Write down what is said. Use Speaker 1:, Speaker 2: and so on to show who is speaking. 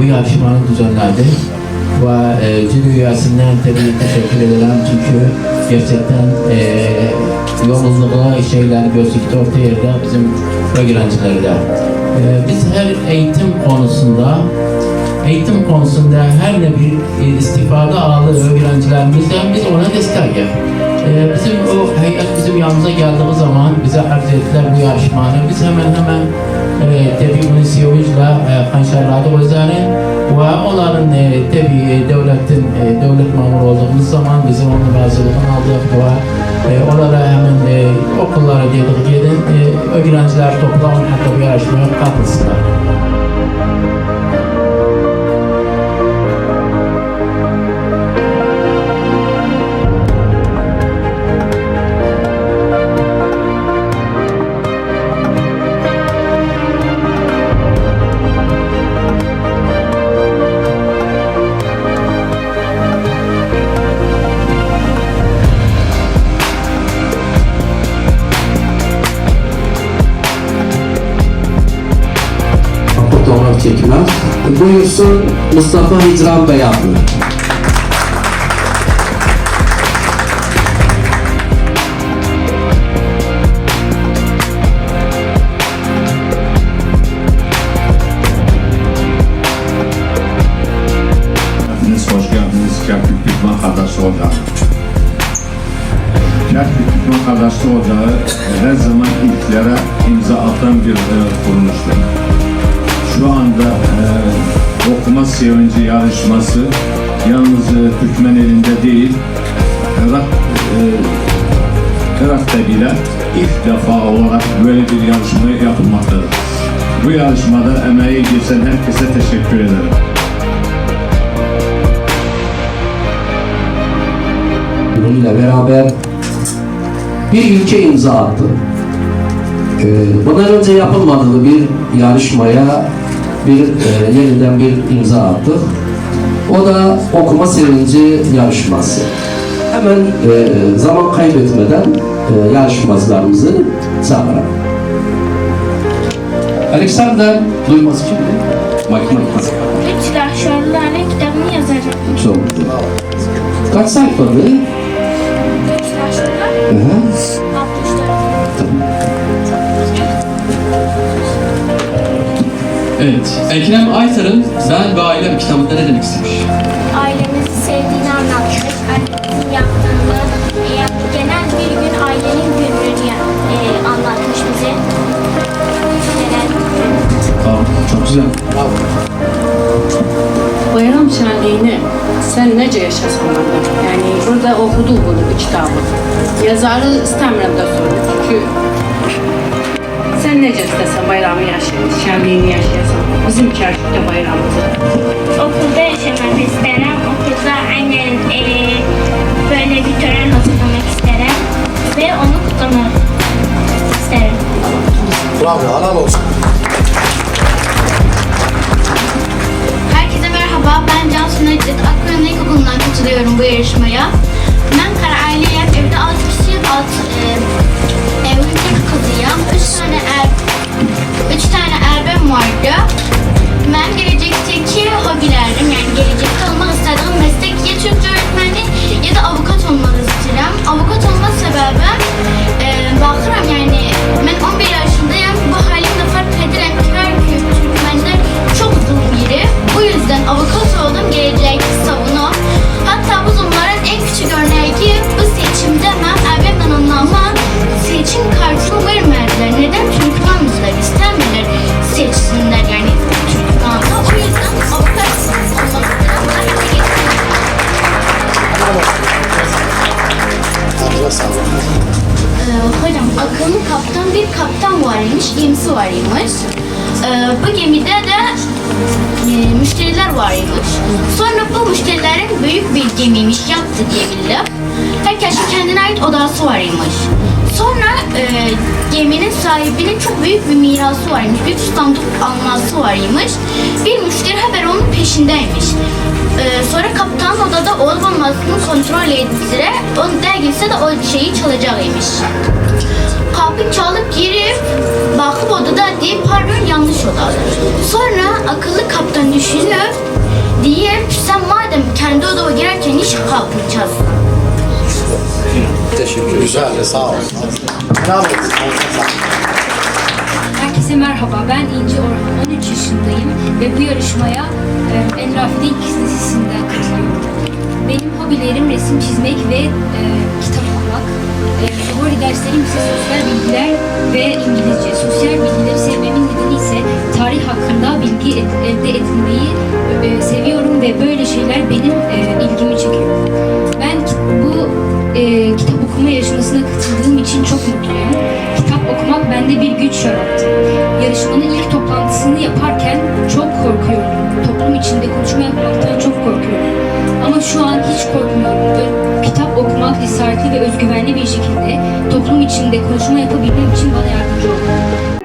Speaker 1: bu yarışmanı düzenledi. Ve jüri üyesinden tabii teşekkür ederim çünkü gerçekten yolsuzluğa şeyler gözüktü orta yerde bizim öğrencilerde. Biz her eğitim konusunda her ne bir istifade alır öğrencilerimizden biz ona destek yap. Bizim o heyet bizim yanımıza geldiği zaman bize arz ettiler bu yarışmanı. Biz hemen tabii bunu sevinçle hanşerladık üzerine ve onların tabii devlet memuru olduğumuz zaman bizim onun razılığını aldık ve onlara hemen okullara dedik gidin öğrenciler toplayın hatta bu yarışmaya katılsınlar.
Speaker 2: Çekmez. Buyursun Mustafa Hicran Beyazlı.
Speaker 3: Hoş geldiniz Kerkük Türkmen Kardeşi Ocağı. Kerkük Türkmen Kardeşi Ocağı her zaman ilklere imza atan bir kuruluştur. Şu anda okuma sevinci yarışması yalnız Türkmen elinde değil, Irak'ta bile ilk defa olarak böyle bir yarışma yapılmaktadır. Bu yarışmada emeği geçen herkese teşekkür ederim.
Speaker 2: Bununla beraber bir ülke imza attı. Bundan önce yapılmadığı bir yarışmaya yeniden bir imza attık. O da okuma sevinci yarışması. Hemen zaman kaybetmeden yarışmacılarımızı çağıralım. Alexander Duymaz kimdi? Matematik.
Speaker 4: Silahşörlerle kitabını yazacak.
Speaker 2: Çok güzel. Kaç sayfadı?
Speaker 4: Silahşörler? 64.
Speaker 5: Evet, Ekrem Aytar'ın Ben ve Ailem kitabında ne demek istemiş?
Speaker 4: Ailemizi sevdiğini anlatmış. Annemizin yaptığını, genel bir gün ailenin gününü anlatmış bize. Genel bir gün.
Speaker 5: Tamam, çok güzel.
Speaker 6: Bayram şenliğini sen nece yaşasan yani burada okudu bu kitabı. Yazarı istemiyorum da sorun çünkü sen nece istesen bayramı yaşayın, şenliğini yaşayasan. Bizim Kerkük'te bayramımızı.
Speaker 4: Okulda yaşamak isterim. Okulda annenin böyle bir tören hazırlamak isterim. Ve onu kutlamak isterim.
Speaker 7: Bravo, helal olsun.
Speaker 4: Herkese merhaba, ben Cansu Necdet. Akkuyu İlkokulu'ndan katılıyorum bu yarışmaya. Ben Kara Aileyim, evde 6 kişiyim, evlilik kızıyım. 3 tane erbem vardı. Ben gelecekteki hobilerim, yani gelecekte olmak istediğim meslek ya Türkçe öğretmeni ya da avukat olmak isterim. Avukat olma sebebim, bakıram yani ben 11 yaşındayım, bu halimle fark ederim ki her Türkmenler çok uzun biri. Bu yüzden avukat oldum, gelecek savunum. Hatta bu zamanların en küçük örneği bu seçimde ben evimden anlamam seçim kartını vermediler. Neden? Çünkü yalnızlar istemiyorlar seçsinler yani Türkmen'de. O yüzden avukat hocam akıllı kaptan bir kaptan varmış, gemisi varmış. Bu gemide de müşteriler varmış. Sonra bu müşterilerin büyük bir gemiymiş, yattı diyebilirim. Herkesin kendine ait odası varmış. Sonra geminin sahibinin çok büyük bir mirası varmış, büyük sandık alması varmış. Bir müşteri haber onun peşindeymiş. Sonra kaptan odada olup olmadığını kontrol ettiğinde onu değilse de o şeyi çalacakmış. Kapıyı çalıp girip bakıp odada deyip pardon yanlış odadır. Sonra akıllı kaptan düşünüp deyip sen madem kendi odama girerken hiç kapıyı çalsın.
Speaker 7: Teşekkür. Güzel, sağ ol. Helal olsun.
Speaker 8: Herkese merhaba, ben İnci Orhan, 13 yaşındayım ve bu yarışmaya En Rafide İkiz dizisinden katılıyorum. Benim hobilerim resim çizmek ve kitap okumak. Favori derslerim ise sosyal bilgiler ve İngilizce. Sosyal bilgileri sevmemin nedeni ise tarih hakkında bilgi elde etmeyi seviyorum ve böyle şeyler benim ilgimi çekiyor. Ben bu kitap okuma yarışmasına katıldığım için çok mutluyum. Kitap okumak bende bir güç yarattı. Yarışmanın ilk toplantısını yaparken çok korkuyordum. Toplum içinde konuşma yapmaktan çok korkuyorum. Ama şu an hiç korkmuyorum. Kitap okumak cesaretli ve özgüvenli bir şekilde toplum içinde konuşma yapabilmem için bana yardımcı oldu.